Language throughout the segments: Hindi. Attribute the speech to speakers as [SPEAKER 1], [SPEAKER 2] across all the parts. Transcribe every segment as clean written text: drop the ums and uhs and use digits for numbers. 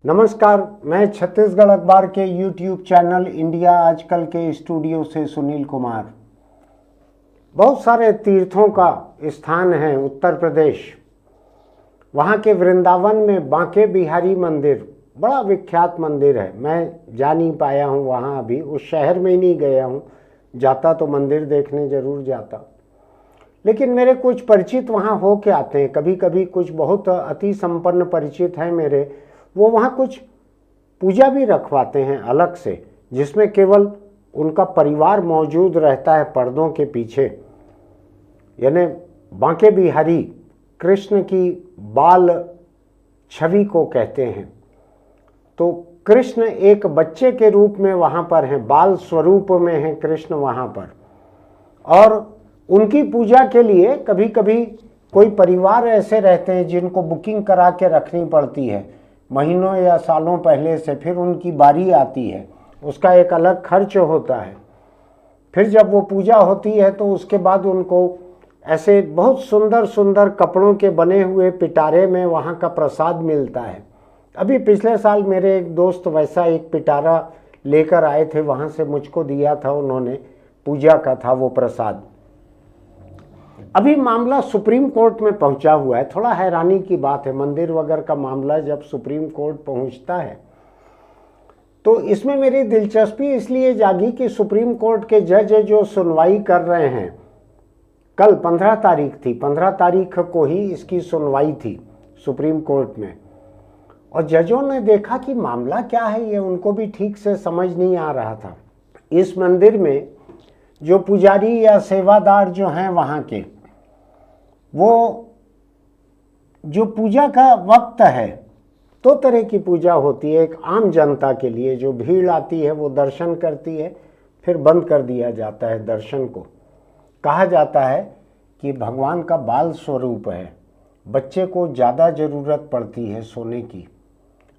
[SPEAKER 1] नमस्कार, मैं छत्तीसगढ़ अखबार के YouTube चैनल इंडिया आजकल के स्टूडियो से सुनील कुमार। बहुत सारे तीर्थों का स्थान है उत्तर प्रदेश। वहाँ के वृंदावन में बांके बिहारी मंदिर बड़ा विख्यात मंदिर है। मैं जा नहीं पाया हूँ वहाँ, अभी उस शहर में ही नहीं गया हूँ। जाता तो मंदिर देखने ज़रूर जाता, लेकिन मेरे कुछ परिचित वहाँ हो के आते हैं। कभी कभी कुछ बहुत अति संपन्न परिचित हैं मेरे, वो वहाँ कुछ पूजा भी रखवाते हैं अलग से, जिसमें केवल उनका परिवार मौजूद रहता है पर्दों के पीछे। यानी बांके बिहारी कृष्ण की बाल छवि को कहते हैं। तो कृष्ण एक बच्चे के रूप में वहाँ पर हैं, बाल स्वरूप में हैं कृष्ण वहाँ पर। और उनकी पूजा के लिए कभी कभी कोई परिवार ऐसे रहते हैं जिनको बुकिंग करा के रखनी पड़ती है महीनों या सालों पहले से। फिर उनकी बारी आती है, उसका एक अलग खर्च होता है। फिर जब वो पूजा होती है तो उसके बाद उनको ऐसे बहुत सुंदर सुंदर कपड़ों के बने हुए पिटारे में वहाँ का प्रसाद मिलता है। अभी पिछले साल मेरे एक दोस्त वैसा एक पिटारा लेकर आए थे, वहाँ से मुझको दिया था उन्होंने, पूजा का था वो प्रसाद। अभी मामला सुप्रीम कोर्ट में पहुंचा हुआ है। थोड़ा हैरानी की बात है, मंदिर वगैरह का मामला जब सुप्रीम कोर्ट पहुंचता है तो इसमें मेरी दिलचस्पी इसलिए जागी कि सुप्रीम कोर्ट के जज जो सुनवाई कर रहे हैं, कल 15 तारीख थी, 15 तारीख को ही इसकी सुनवाई थी सुप्रीम कोर्ट में। और जजों ने देखा कि मामला क्या है, ये उनको भी ठीक से समझ नहीं आ रहा था। इस मंदिर में जो पुजारी या सेवादार जो हैं वहाँ के, वो जो पूजा का वक्त है, दो तरह की पूजा होती है। एक आम जनता के लिए जो भीड़ आती है वो दर्शन करती है, फिर बंद कर दिया जाता है दर्शन को। कहा जाता है कि भगवान का बाल स्वरूप है, बच्चे को ज़्यादा ज़रूरत पड़ती है सोने की,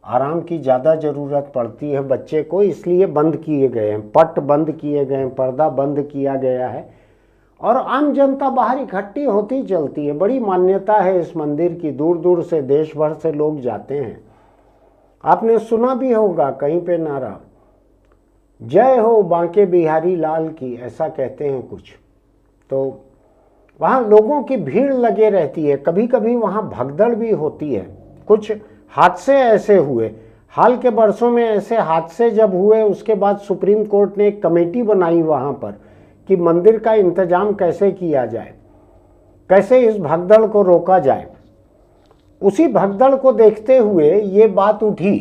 [SPEAKER 1] आराम की ज़्यादा ज़रूरत पड़ती है बच्चे को, इसलिए बंद किए गए हैं, पट बंद किए गए हैं, पर्दा बंद किया गया है। और आम जनता बाहर इकट्ठी होती चलती है। बड़ी मान्यता है इस मंदिर की, दूर दूर से देश भर से लोग जाते हैं। आपने सुना भी होगा कहीं पे नारा, जय हो बांके बिहारी लाल की, ऐसा कहते हैं कुछ। तो वहाँ लोगों की भीड़ लगे रहती है। कभी कभी वहाँ भगदड़ भी होती है। कुछ हादसे ऐसे हुए हाल के वर्षों में, ऐसे हादसे जब हुए उसके बाद सुप्रीम कोर्ट ने एक कमेटी बनाई वहाँ पर कि मंदिर का इंतजाम कैसे किया जाए, कैसे इस भगदड़ को रोका जाए। उसी भगदड़ को देखते हुए ये बात उठी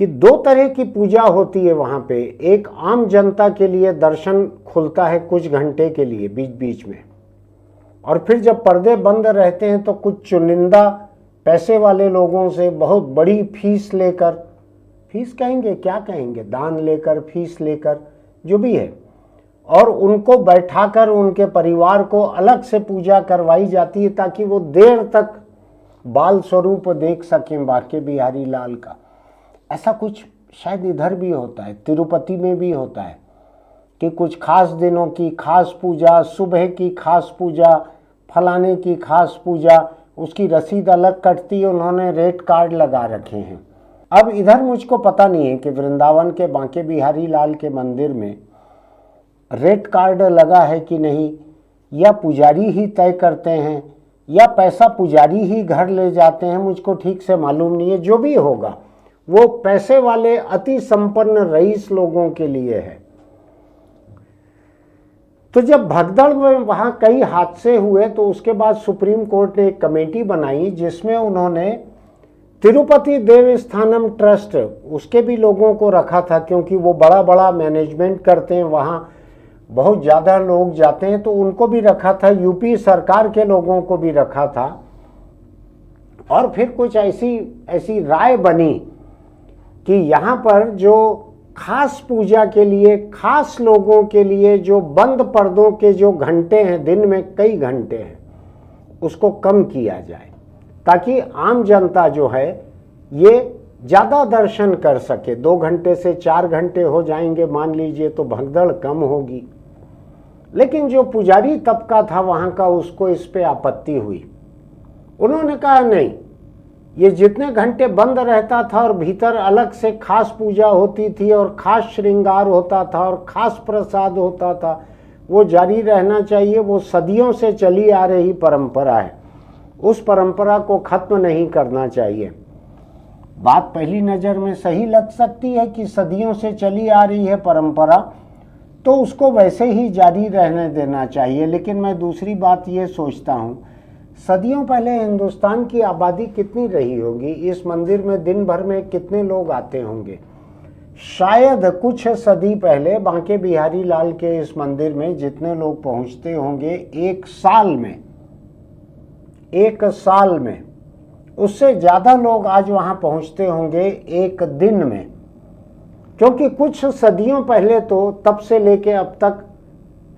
[SPEAKER 1] कि दो तरह की पूजा होती है वहाँ पे। एक आम जनता के लिए दर्शन खुलता है कुछ घंटे के लिए बीच बीच में, और फिर जब पर्दे बंद रहते हैं तो कुछ चुनिंदा पैसे वाले लोगों से बहुत बड़ी फीस लेकर, फीस कहेंगे क्या कहेंगे, दान लेकर, फीस लेकर, जो भी है, और उनको बैठाकर उनके परिवार को अलग से पूजा करवाई जाती है ताकि वो देर तक बाल स्वरूप देख सकें बांके बिहारी लाल का। ऐसा कुछ शायद इधर भी होता है, तिरुपति में भी होता है कि कुछ खास दिनों की खास पूजा, सुबह की खास पूजा, फलाने की खास पूजा, उसकी रसीद अलग कटती है, उन्होंने रेट कार्ड लगा रखे हैं। अब इधर मुझको पता नहीं है कि वृंदावन के बांके बिहारी लाल के मंदिर में रेट कार्ड लगा है कि नहीं, या पुजारी ही तय करते हैं, या पैसा पुजारी ही घर ले जाते हैं, मुझको ठीक से मालूम नहीं है। जो भी होगा वो पैसे वाले अति संपन्न रईस लोगों के लिए है। तो जब भगदड़ में वहाँ कई हादसे हुए तो उसके बाद सुप्रीम कोर्ट ने एक कमेटी बनाई जिसमें उन्होंने तिरुपति देवस्थानम ट्रस्ट, उसके भी लोगों को रखा था, क्योंकि वो बड़ा बड़ा मैनेजमेंट करते हैं, वहाँ बहुत ज़्यादा लोग जाते हैं, तो उनको भी रखा था। यूपी सरकार के लोगों को भी रखा था। और फिर कुछ ऐसी राय बनी कि यहाँ पर जो खास पूजा के लिए, खास लोगों के लिए जो बंद पर्दों के जो घंटे हैं, दिन में कई घंटे हैं, उसको कम किया जाए ताकि आम जनता जो है ये ज़्यादा दर्शन कर सके। 2 घंटे से 4 घंटे हो जाएंगे मान लीजिए तो भगदड़ कम होगी। लेकिन जो पुजारी तबका था वहाँ का, उसको इस पे आपत्ति हुई। उन्होंने कहा नहीं, ये जितने घंटे बंद रहता था और भीतर अलग से खास पूजा होती थी और खास श्रृंगार होता था और खास प्रसाद होता था, वो जारी रहना चाहिए। वो सदियों से चली आ रही परंपरा है, उस परंपरा को खत्म नहीं करना चाहिए। बात पहली नज़र में सही लग सकती है कि सदियों से चली आ रही है परंपरा, तो उसको वैसे ही जारी रहने देना चाहिए। लेकिन मैं दूसरी बात ये सोचता हूँ, सदियों पहले हिंदुस्तान की आबादी कितनी रही होगी, इस मंदिर में दिन भर में कितने लोग आते होंगे। शायद कुछ सदी पहले बांके बिहारी लाल के इस मंदिर में जितने लोग पहुंचते होंगे एक साल में उससे ज़्यादा लोग आज वहां पहुंचते होंगे एक दिन में। क्योंकि कुछ सदियों पहले तो तब से लेके अब तक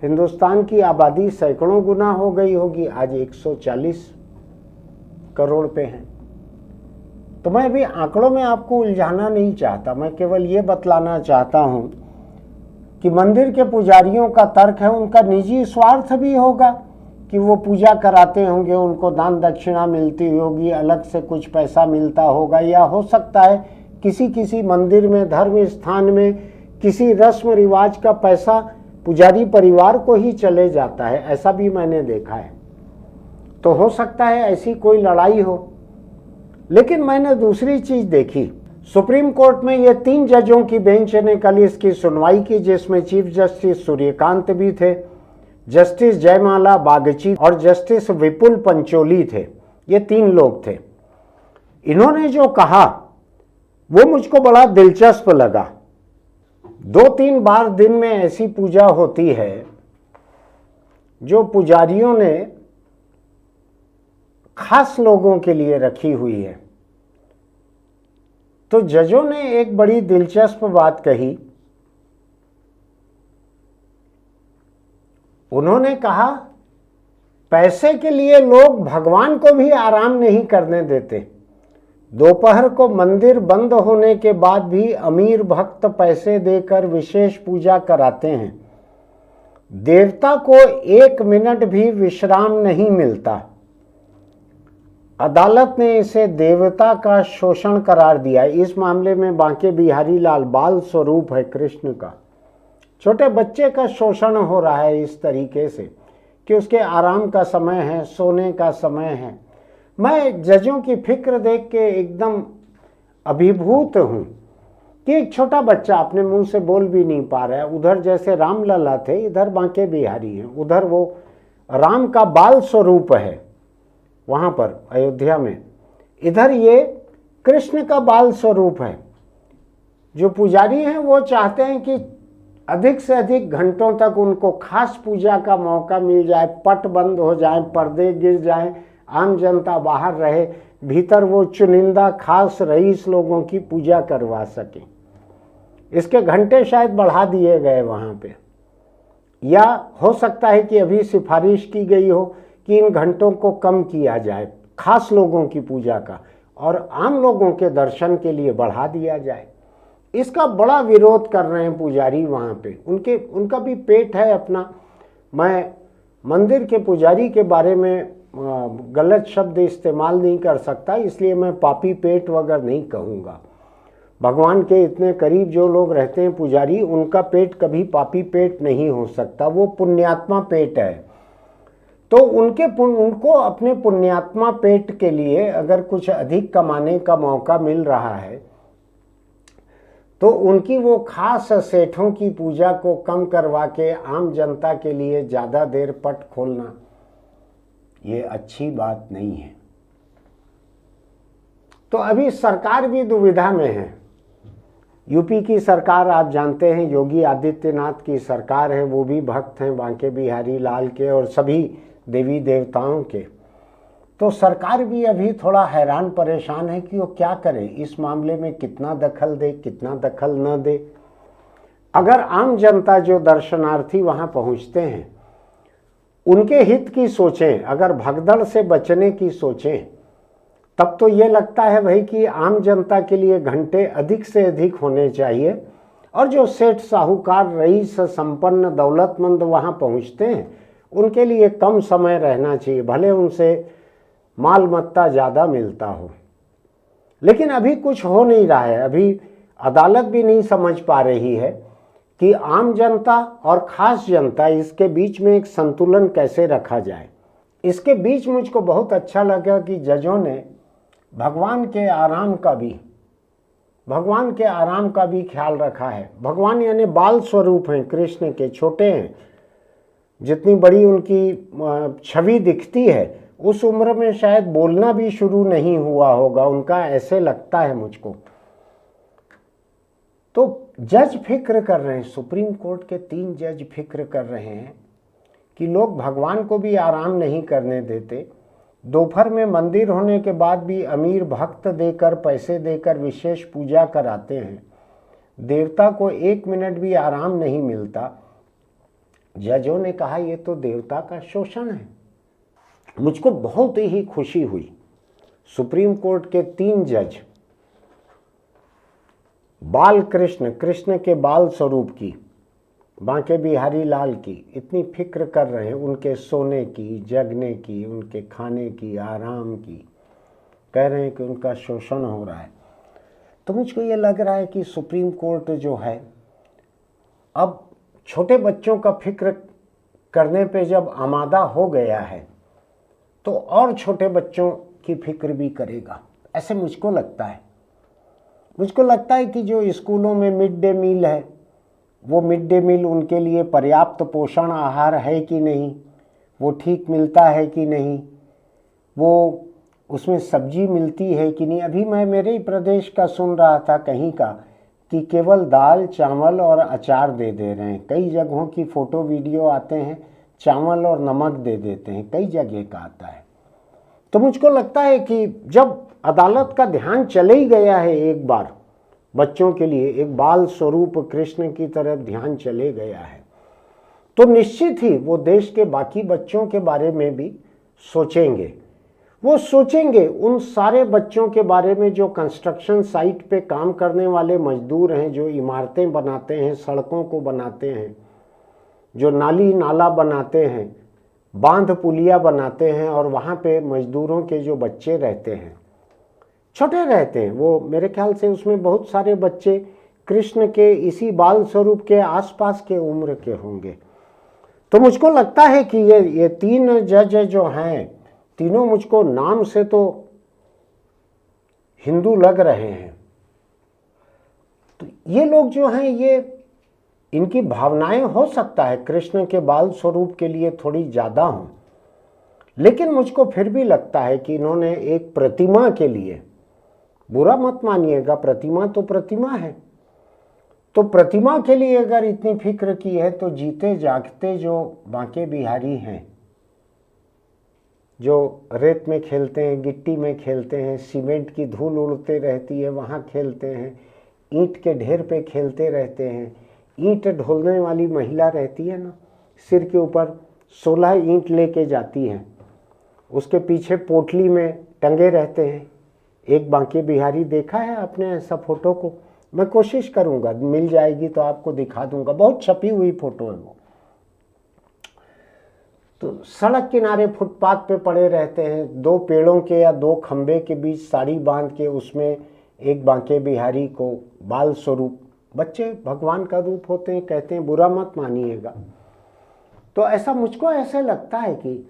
[SPEAKER 1] हिंदुस्तान की आबादी सैकड़ों गुना हो गई होगी, आज 140 करोड़ पे है। तो मैं भी आंकड़ों में आपको उलझाना नहीं चाहता, मैं केवल ये बतलाना चाहता हूँ कि मंदिर के पुजारियों का तर्क है, उनका निजी स्वार्थ भी होगा कि वो पूजा कराते होंगे, उनको दान दक्षिणा मिलती होगी, अलग से कुछ पैसा मिलता होगा, या हो सकता है किसी किसी मंदिर में, धर्म स्थान में किसी रस्म रिवाज का पैसा पुजारी परिवार को ही चले जाता है, ऐसा भी मैंने देखा है। तो हो सकता है ऐसी कोई लड़ाई हो। लेकिन मैंने दूसरी चीज देखी, सुप्रीम कोर्ट में ये 3 जजों की बेंच ने कल इसकी सुनवाई की, जिसमें चीफ जस्टिस सूर्यकांत भी थे, जस्टिस जयमाला बागची और जस्टिस विपुल पंचोली थे। ये 3 लोग थे। इन्होंने जो कहा वो मुझको बड़ा दिलचस्प लगा। 2-3 बार दिन में ऐसी पूजा होती है जो पुजारियों ने खास लोगों के लिए रखी हुई है। तो जजों ने एक बड़ी दिलचस्प बात कही। उन्होंने कहा पैसे के लिए लोग भगवान को भी आराम नहीं करने देते। दोपहर को मंदिर बंद होने के बाद भी अमीर भक्त पैसे देकर विशेष पूजा कराते हैं। देवता को 1 मिनट भी विश्राम नहीं मिलता। अदालत ने इसे देवता का शोषण करार दिया। इस मामले में बांके बिहारी लाल बाल स्वरूप है कृष्ण का। छोटे बच्चे का शोषण हो रहा है इस तरीके से कि उसके आराम का समय है, सोने का समय है। मैं जजों की फिक्र देख के एकदम अभिभूत हूँ कि एक छोटा बच्चा अपने मुंह से बोल भी नहीं पा रहा है। उधर जैसे रामलला थे, इधर बांके बिहारी हैं। उधर वो राम का बाल स्वरूप है वहाँ पर अयोध्या में, इधर ये कृष्ण का बाल स्वरूप है। जो पुजारी हैं वो चाहते हैं कि अधिक से अधिक घंटों तक उनको खास पूजा का मौका मिल जाए, पट बंद हो जाए, पर्दे गिर जाए, आम जनता बाहर रहे, भीतर वो चुनिंदा खास रईस लोगों की पूजा करवा सके। इसके घंटे शायद बढ़ा दिए गए वहाँ पे, या हो सकता है कि अभी सिफारिश की गई हो कि इन घंटों को कम किया जाए खास लोगों की पूजा का, और आम लोगों के दर्शन के लिए बढ़ा दिया जाए। इसका बड़ा विरोध कर रहे हैं पुजारी वहाँ पे। उनका भी पेट है अपना। मैं मंदिर के पुजारी के बारे में गलत शब्द इस्तेमाल नहीं कर सकता, इसलिए मैं पापी पेट वगैरह नहीं कहूँगा। भगवान के इतने करीब जो लोग रहते हैं पुजारी, उनका पेट कभी पापी पेट नहीं हो सकता, वो पुण्यात्मा पेट है। तो उनको अपने पुण्यात्मा पेट के लिए अगर कुछ अधिक कमाने का मौका मिल रहा है तो उनकी वो खास सेठों की पूजा को कम करवा के आम जनता के लिए ज़्यादा देर पट खोलना, ये अच्छी बात नहीं है। तो अभी सरकार भी दुविधा में है। यूपी की सरकार आप जानते हैं, योगी आदित्यनाथ की सरकार है, वो भी भक्त हैं बांके बिहारी लाल के और सभी देवी देवताओं के। तो सरकार भी अभी थोड़ा हैरान परेशान है कि वो क्या करे, इस मामले में कितना दखल दे, कितना दखल न दे। अगर आम जनता जो दर्शनार्थी वहाँ पहुँचते हैं उनके हित की सोचें, अगर भगदड़ से बचने की सोचें, तब तो ये लगता है भाई कि आम जनता के लिए घंटे अधिक से अधिक होने चाहिए, और जो सेठ साहूकार रईस संपन्न दौलतमंद वहाँ पहुँचते हैं उनके लिए कम समय रहना चाहिए, भले उनसे माल मत्ता ज़्यादा मिलता हो। लेकिन अभी कुछ हो नहीं रहा है। अभी अदालत भी नहीं समझ पा रही है कि आम जनता और खास जनता, इसके बीच में एक संतुलन कैसे रखा जाए। इसके बीच मुझको बहुत अच्छा लगा कि जजों ने भगवान के आराम का भी ख्याल रखा है। भगवान यानी बाल स्वरूप हैं, कृष्ण के छोटे हैं, जितनी बड़ी उनकी छवि दिखती है उस उम्र में शायद बोलना भी शुरू नहीं हुआ होगा उनका, ऐसे लगता है मुझको। तो जज फिक्र कर रहे हैं, सुप्रीम कोर्ट के 3 जज फिक्र कर रहे हैं कि लोग भगवान को भी आराम नहीं करने देते। दोपहर में मंदिर होने के बाद भी अमीर भक्त देकर, पैसे देकर विशेष पूजा कराते हैं। देवता को 1 मिनट भी आराम नहीं मिलता। जजों ने कहा ये तो देवता का शोषण है। मुझको बहुत ही खुशी हुई। सुप्रीम कोर्ट के 3 जज बाल कृष्ण के बाल स्वरूप की, बांके बिहारी लाल की इतनी फिक्र कर रहे हैं, उनके सोने की, जगने की, उनके खाने की, आराम की। कह रहे हैं कि उनका शोषण हो रहा है। तो मुझको ये लग रहा है कि सुप्रीम कोर्ट जो है अब छोटे बच्चों का फिक्र करने पे जब आमादा हो गया है तो और छोटे बच्चों की फिक्र भी करेगा, ऐसे मुझको लगता है। मुझको लगता है कि जो स्कूलों में मिड डे मील है, वो मिड डे मील उनके लिए पर्याप्त पोषण आहार है कि नहीं, वो ठीक मिलता है कि नहीं, वो उसमें सब्जी मिलती है कि नहीं। अभी मैं मेरे ही प्रदेश का सुन रहा था कहीं का कि केवल दाल चावल और अचार दे रहे हैं। कई जगहों की फ़ोटो वीडियो आते हैं, चावल और नमक दे देते हैं, कई जगह का आता है। तो मुझको लगता है कि जब अदालत का ध्यान चले ही गया है एक बार बच्चों के लिए, एक बाल स्वरूप कृष्ण की तरफ ध्यान चले गया है, तो निश्चित ही वो देश के बाकी बच्चों के बारे में भी सोचेंगे। वो सोचेंगे उन सारे बच्चों के बारे में जो कंस्ट्रक्शन साइट पे काम करने वाले मजदूर हैं, जो इमारतें बनाते हैं, सड़कों को बनाते हैं, जो नाली नाला बनाते हैं, बांध पुलिया बनाते हैं, और वहाँ पे मजदूरों के जो बच्चे रहते हैं, छोटे रहते हैं, वो मेरे ख्याल से उसमें बहुत सारे बच्चे कृष्ण के इसी बाल स्वरूप के आसपास के उम्र के होंगे। तो मुझको लगता है कि ये 3 जज जो हैं, तीनों मुझको नाम से तो हिंदू लग रहे हैं। तो ये लोग जो हैं, ये इनकी भावनाएं हो सकता है कृष्ण के बाल स्वरूप के लिए थोड़ी ज़्यादा हों, लेकिन मुझको फिर भी लगता है कि इन्होंने एक प्रतिमा के लिए, बुरा मत मानिएगा, प्रतिमा तो प्रतिमा है, तो प्रतिमा के लिए अगर इतनी फिक्र की है तो जीते जागते जो बांके बिहारी हैं, जो रेत में खेलते हैं, गिट्टी में खेलते हैं, सीमेंट की धूल उड़ते रहती है वहाँ खेलते हैं, ईंट के ढेर पे खेलते रहते हैं, ईंट ढोलने वाली महिला रहती है ना, सिर के ऊपर 16 ईंट लेके जाती है, उसके पीछे पोटली में टंगे रहते हैं। एक बांके बिहारी देखा है आपने ऐसा फोटो को? मैं कोशिश करूँगा, मिल जाएगी तो आपको दिखा दूंगा, बहुत छपी हुई फोटो है वो। तो सड़क किनारे फुटपाथ पे पड़े रहते हैं, 2 पेड़ों के या 2 खंबे के बीच साड़ी बांध के उसमें एक बांके बिहारी को बाल स्वरूप, बच्चे भगवान का रूप होते हैं कहते हैं, बुरा मत मानिएगा। तो ऐसा मुझको ऐसे लगता है कि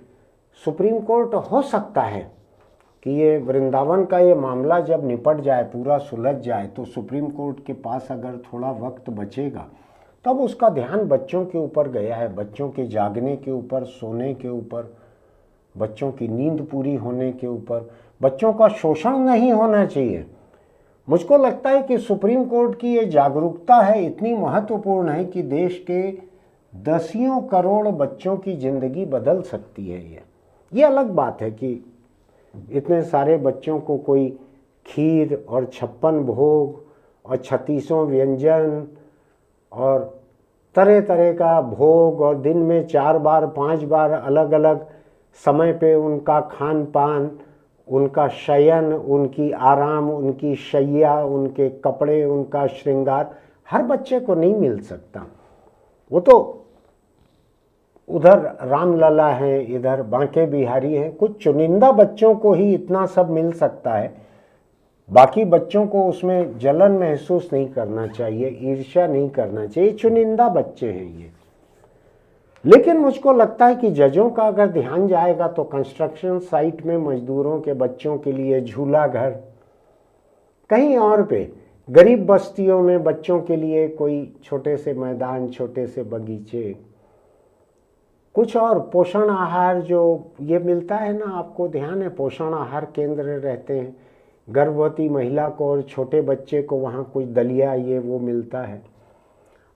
[SPEAKER 1] सुप्रीम कोर्ट हो सकता है कि ये वृंदावन का ये मामला जब निपट जाए, पूरा सुलझ जाए, तो सुप्रीम कोर्ट के पास अगर थोड़ा वक्त बचेगा तब उसका ध्यान बच्चों के ऊपर गया है, बच्चों के जागने के ऊपर, सोने के ऊपर, बच्चों की नींद पूरी होने के ऊपर। बच्चों का शोषण नहीं होना चाहिए। मुझको लगता है कि सुप्रीम कोर्ट की ये जागरूकता है, इतनी महत्वपूर्ण है कि देश के दसियों करोड़ बच्चों की ज़िंदगी बदल सकती है। ये अलग बात है कि इतने सारे बच्चों को कोई खीर और 56 भोग और 36 व्यंजन और तरह तरह का भोग, और दिन में 4 बार 5 बार अलग अलग समय पे उनका खान पान, उनका शयन, उनकी आराम, उनकी शैया, उनके कपड़े, उनका श्रृंगार हर बच्चे को नहीं मिल सकता। वो तो उधर रामलला है, इधर बांके बिहारी है, कुछ चुनिंदा बच्चों को ही इतना सब मिल सकता है बाकी बच्चों को उसमें जलन महसूस नहीं करना चाहिए, ईर्ष्या नहीं करना चाहिए, चुनिंदा बच्चे हैं ये। लेकिन मुझको लगता है कि जजों का अगर ध्यान जाएगा तो कंस्ट्रक्शन साइट में मजदूरों के बच्चों के लिए झूला घर, कहीं और पे गरीब बस्तियों में बच्चों के लिए कोई छोटे से मैदान, छोटे से बगीचे, कुछ और पोषण आहार जो ये मिलता है ना, आपको ध्यान है पोषण आहार केंद्र रहते हैं, गर्भवती महिला को और छोटे बच्चे को वहाँ कुछ दलिया ये वो मिलता है।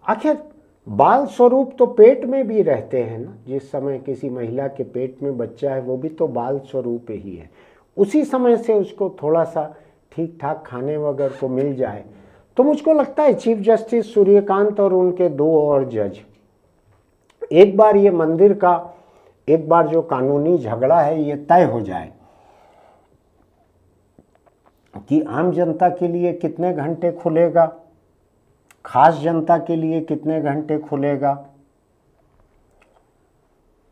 [SPEAKER 1] आखिर बाल स्वरूप तो पेट में भी रहते हैं ना, जिस समय किसी महिला के पेट में बच्चा है वो भी तो बाल स्वरूप ही है। उसी समय से उसको थोड़ा सा ठीक ठाक खाने वगैरह को मिल जाए तो मुझको लगता है चीफ जस्टिस सूर्यकांत और उनके 2 और जज एक बार ये मंदिर का एक बार जो कानूनी झगड़ा है ये तय हो जाए कि आम जनता के लिए कितने घंटे खुलेगा, खास जनता के लिए कितने घंटे खुलेगा,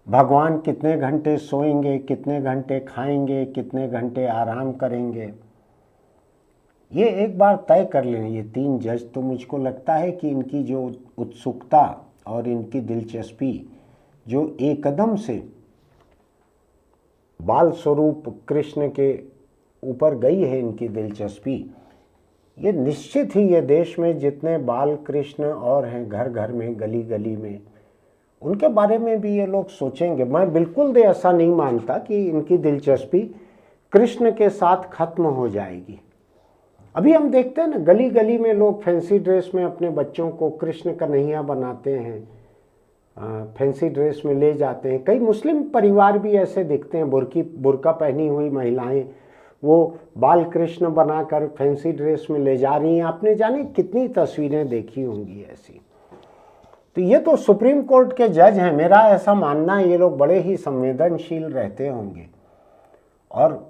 [SPEAKER 1] भगवान कितने घंटे सोएंगे, कितने घंटे खाएंगे, कितने घंटे आराम करेंगे, ये एक बार तय कर लें ये 3 जज। तो मुझको लगता है कि इनकी जो उत्सुकता और इनकी दिलचस्पी जो एकदम से बाल स्वरूप कृष्ण के ऊपर गई है, इनकी दिलचस्पी, ये निश्चित ही ये देश में जितने बाल कृष्ण और हैं घर घर में, गली गली में, उनके बारे में भी ये लोग सोचेंगे। मैं बिल्कुल ऐसा नहीं मानता कि इनकी दिलचस्पी कृष्ण के साथ खत्म हो जाएगी। अभी हम देखते हैं ना गली गली में लोग फैंसी ड्रेस में अपने बच्चों को कृष्ण कन्हैया बनाते हैं, फैंसी ड्रेस में ले जाते हैं। कई मुस्लिम परिवार भी ऐसे दिखते हैं, बुर्का पहनी हुई महिलाएं वो बाल कृष्ण बनाकर फैंसी ड्रेस में ले जा रही हैं। आपने जाने कितनी तस्वीरें देखी होंगी ऐसी। तो ये तो सुप्रीम कोर्ट के जज हैं, मेरा ऐसा मानना है ये लोग बड़े ही संवेदनशील रहते होंगे। और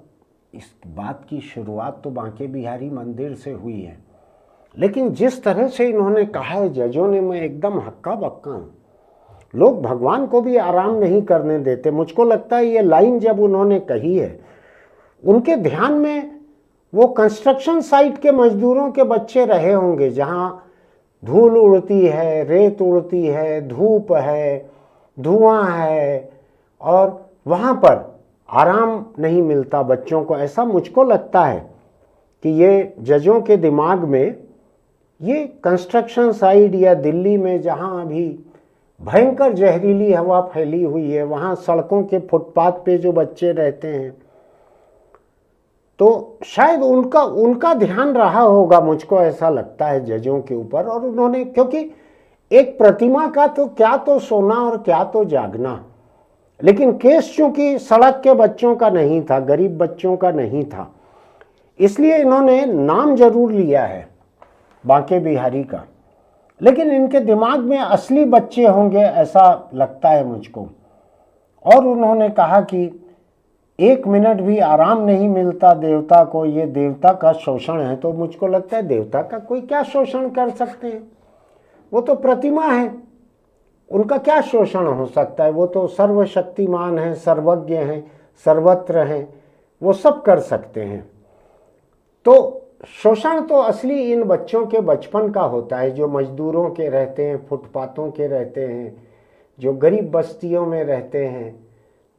[SPEAKER 1] इस बात की शुरुआत तो बांके बिहारी मंदिर से हुई है, लेकिन जिस तरह से इन्होंने कहा है जजों ने, मैं एकदम हक्का बक्का हूँ। लोग भगवान को भी आराम नहीं करने देते। मुझको लगता है ये लाइन जब उन्होंने कही है, उनके ध्यान में वो कंस्ट्रक्शन साइट के मजदूरों के बच्चे रहे होंगे, जहाँ धूल उड़ती है, रेत उड़ती है, धूप है, धुआं है, और वहाँ पर आराम नहीं मिलता बच्चों को। ऐसा मुझको लगता है कि ये जजों के दिमाग में ये कंस्ट्रक्शन साइट या दिल्ली में जहाँ अभी भयंकर जहरीली हवा फैली हुई है, वहाँ सड़कों के फुटपाथ पे जो बच्चे रहते हैं, तो शायद उनका ध्यान रहा होगा, मुझको ऐसा लगता है जजों के ऊपर। और उन्होंने, क्योंकि एक प्रतिमा का तो क्या तो सोना और क्या तो जागना, लेकिन केस चूंकि सड़क के बच्चों का नहीं था, गरीब बच्चों का नहीं था, इसलिए इन्होंने नाम जरूर लिया है बांके बिहारी का, लेकिन इनके दिमाग में असली बच्चे होंगे ऐसा लगता है मुझको। और उन्होंने कहा कि 1 मिनट भी आराम नहीं मिलता देवता को, ये देवता का शोषण है। तो मुझको लगता है देवता का कोई क्या शोषण कर सकते हैं, वो तो प्रतिमा है, उनका क्या शोषण हो सकता है? वो तो सर्वशक्तिमान हैं, सर्वज्ञ हैं, सर्वत्र हैं, वो सब कर सकते हैं। तो शोषण तो असली इन बच्चों के बचपन का होता है, जो मजदूरों के रहते हैं, फुटपाथों के रहते हैं, जो गरीब बस्तियों में रहते हैं,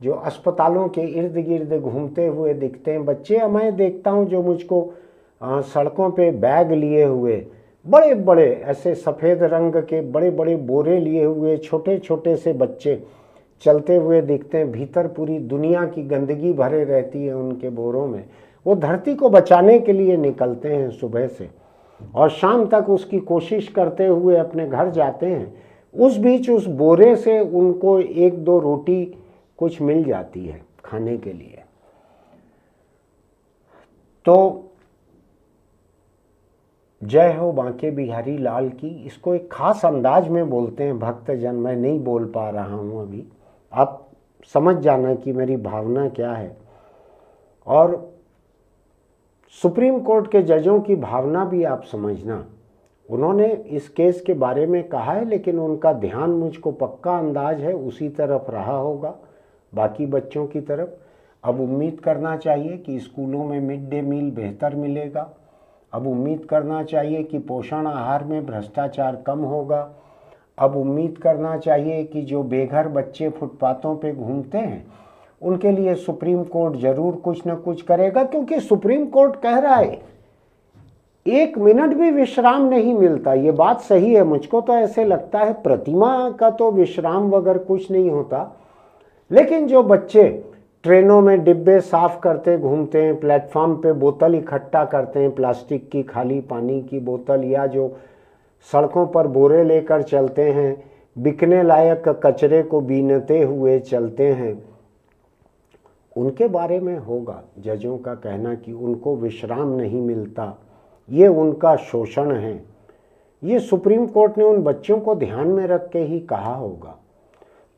[SPEAKER 1] जो अस्पतालों के इर्द गिर्द घूमते हुए दिखते हैं बच्चे। मैं देखता हूँ जो मुझको सड़कों पे बैग लिए हुए, बड़े बड़े ऐसे सफ़ेद रंग के बड़े बड़े बोरे लिए हुए छोटे छोटे से बच्चे चलते हुए दिखते हैं। भीतर पूरी दुनिया की गंदगी भरे रहती है उनके बोरों में। वो धरती को बचाने के लिए निकलते हैं सुबह से, और शाम तक उसकी कोशिश करते हुए अपने घर जाते हैं। उस बीच उस बोरे से उनको 1-2 रोटी कुछ मिल जाती है खाने के लिए। तो जय हो बांके बिहारी लाल की। इसको एक खास अंदाज में बोलते हैं भक्तजन, मैं नहीं बोल पा रहा हूँ अभी, आप समझ जाना कि मेरी भावना क्या है। और सुप्रीम कोर्ट के जजों की भावना भी आप समझना। उन्होंने इस केस के बारे में कहा है, लेकिन उनका ध्यान मुझको पक्का अंदाज है उसी तरफ रहा होगा, बाकी बच्चों की तरफ। अब उम्मीद करना चाहिए कि स्कूलों में मिड डे मील बेहतर मिलेगा। अब उम्मीद करना चाहिए कि पोषण आहार में भ्रष्टाचार कम होगा। अब उम्मीद करना चाहिए कि जो बेघर बच्चे फुटपाथों पे घूमते हैं उनके लिए सुप्रीम कोर्ट जरूर कुछ न कुछ करेगा, क्योंकि सुप्रीम कोर्ट कह रहा है 1 मिनट भी विश्राम नहीं मिलता। ये बात सही है, मुझको तो ऐसे लगता है प्रतिमा का तो विश्राम वगैरह कुछ नहीं होता, लेकिन जो बच्चे ट्रेनों में डिब्बे साफ करते घूमते हैं, प्लेटफॉर्म पे बोतल इकट्ठा करते हैं, प्लास्टिक की खाली पानी की बोतल, या जो सड़कों पर बोरे लेकर चलते हैं, बिकने लायक कचरे को बीनते हुए चलते हैं, उनके बारे में होगा जजों का कहना कि उनको विश्राम नहीं मिलता, ये उनका शोषण है। ये सुप्रीम कोर्ट ने उन बच्चों को ध्यान में रख के ही कहा होगा।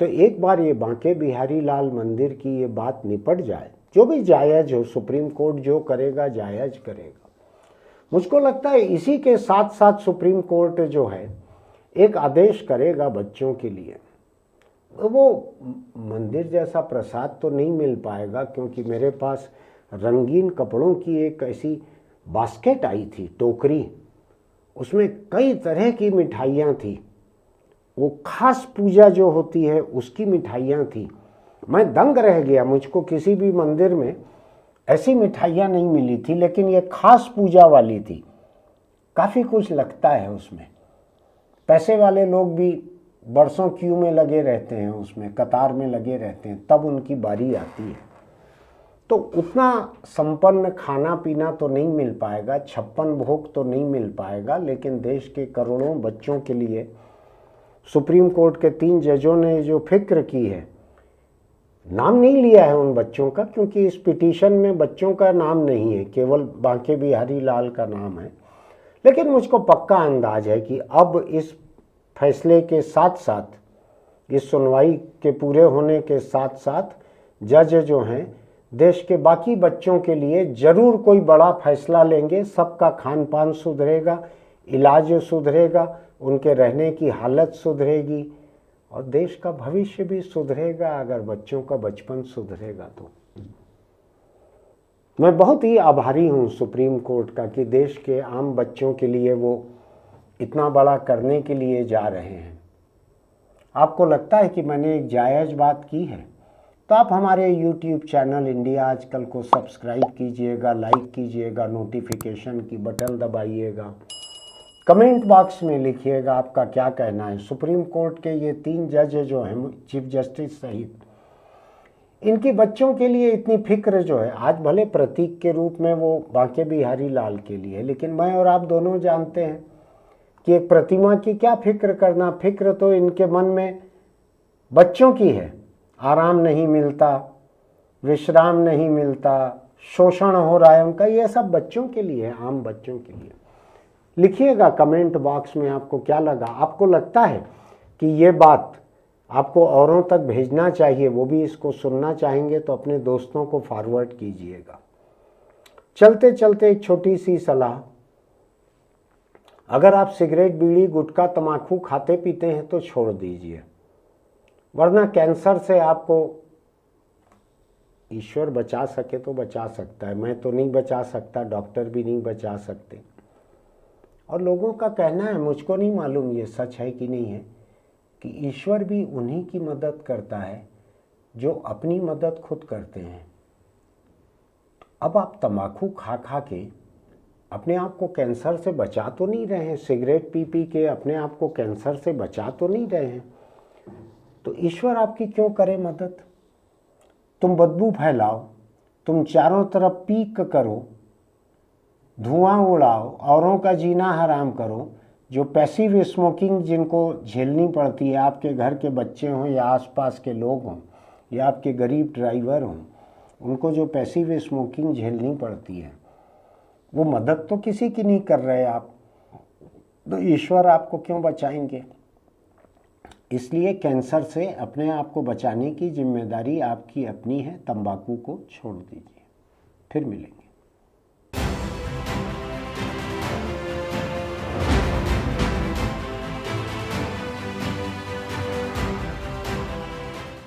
[SPEAKER 1] तो एक बार ये बांके बिहारी लाल मंदिर की ये बात निपट जाए, जो भी जायज़ हो, सुप्रीम कोर्ट जो करेगा जायज़ करेगा। मुझको लगता है इसी के साथ साथ सुप्रीम कोर्ट जो है एक आदेश करेगा बच्चों के लिए। वो मंदिर जैसा प्रसाद तो नहीं मिल पाएगा, क्योंकि मेरे पास रंगीन कपड़ों की एक ऐसी बास्केट आई थी, टोकरी, उसमें कई तरह की मिठाइयाँ थी। वो खास पूजा जो होती है उसकी मिठाइयाँ थी। मैं दंग रह गया, मुझको किसी भी मंदिर में ऐसी मिठाइयाँ नहीं मिली थी, लेकिन ये खास पूजा वाली थी। काफ़ी कुछ लगता है उसमें। पैसे वाले लोग भी बरसों क्यू में लगे रहते हैं, उसमें कतार में लगे रहते हैं, तब उनकी बारी आती है। तो उतना संपन्न खाना पीना तो नहीं मिल पाएगा, 56 भोग तो नहीं मिल पाएगा, लेकिन देश के करोड़ों बच्चों के लिए सुप्रीम कोर्ट के 3 जजों ने जो फिक्र की है, नाम नहीं लिया है उन बच्चों का, क्योंकि इस पिटीशन में बच्चों का नाम नहीं है, केवल बांके बिहारी लाल का नाम है। लेकिन मुझको पक्का अंदाज है कि अब इस फैसले के साथ साथ, इस सुनवाई के पूरे होने के साथ साथ जज जो हैं देश के बाकी बच्चों के लिए जरूर कोई बड़ा फैसला लेंगे। सबका खान पान सुधरेगा, इलाज सुधरेगा, उनके रहने की हालत सुधरेगी और देश का भविष्य भी सुधरेगा अगर बच्चों का बचपन सुधरेगा। तो मैं बहुत ही आभारी हूँ सुप्रीम कोर्ट का कि देश के आम बच्चों के लिए वो इतना बड़ा करने के लिए जा रहे हैं। आपको लगता है कि मैंने एक जायज़ बात की है, तो आप हमारे YouTube चैनल इंडिया आजकल को सब्सक्राइब कीजिएगा, लाइक कीजिएगा, नोटिफिकेशन की बटन दबाइएगा, कमेंट बॉक्स में लिखिएगा आपका क्या कहना है। सुप्रीम कोर्ट के ये 3 जज जो हैं, चीफ जस्टिस सहित, इनकी बच्चों के लिए इतनी फिक्र जो है, आज भले प्रतीक के रूप में वो बांके बिहारी लाल के लिए, लेकिन मैं और आप दोनों जानते हैं कि एक प्रतिमा की क्या फिक्र करना। फिक्र तो इनके मन में बच्चों की है। आराम नहीं मिलता, विश्राम नहीं मिलता, शोषण हो रहा है उनका, ये सब बच्चों के लिए है, आम बच्चों के लिए। लिखिएगा कमेंट बॉक्स में आपको क्या लगा। आपको लगता है कि ये बात आपको औरों तक भेजना चाहिए, वो भी इसको सुनना चाहेंगे, तो अपने दोस्तों को फॉरवर्ड कीजिएगा। चलते चलते एक छोटी सी सलाह, अगर आप सिगरेट, बीड़ी, गुटखा, तम्बाकू खाते पीते हैं तो छोड़ दीजिए, वरना कैंसर से आपको ईश्वर बचा सके तो बचा सकता है। मैं तो नहीं बचा सकता, डॉक्टर भी नहीं बचा सकते। और लोगों का कहना है, मुझको नहीं मालूम ये सच है कि नहीं है, कि ईश्वर भी उन्हीं की मदद करता है जो अपनी मदद खुद करते हैं। अब आप तम्बाकू खा खा के अपने आप को कैंसर से बचा तो नहीं रहे हैं, सिगरेट पी पी के अपने आप को कैंसर से बचा तो नहीं रहे हैं, तो ईश्वर आपकी क्यों करे मदद। तुम बदबू फैलाओ, तुम चारों तरफ पीक करो, धुआं उड़ाओ, औरों का जीना हराम करो। जो पैसिव स्मोकिंग जिनको झेलनी पड़ती है, आपके घर के बच्चे हों या आसपास के लोग हों या आपके गरीब ड्राइवर हों, उनको जो पैसिव स्मोकिंग झेलनी पड़ती है, वो मदद तो किसी की नहीं कर रहे आप, तो ईश्वर आपको क्यों बचाएंगे। इसलिए कैंसर से अपने आप को बचाने की जिम्मेदारी आपकी अपनी है। तंबाकू को छोड़ दीजिए। फिर मिलेंगे।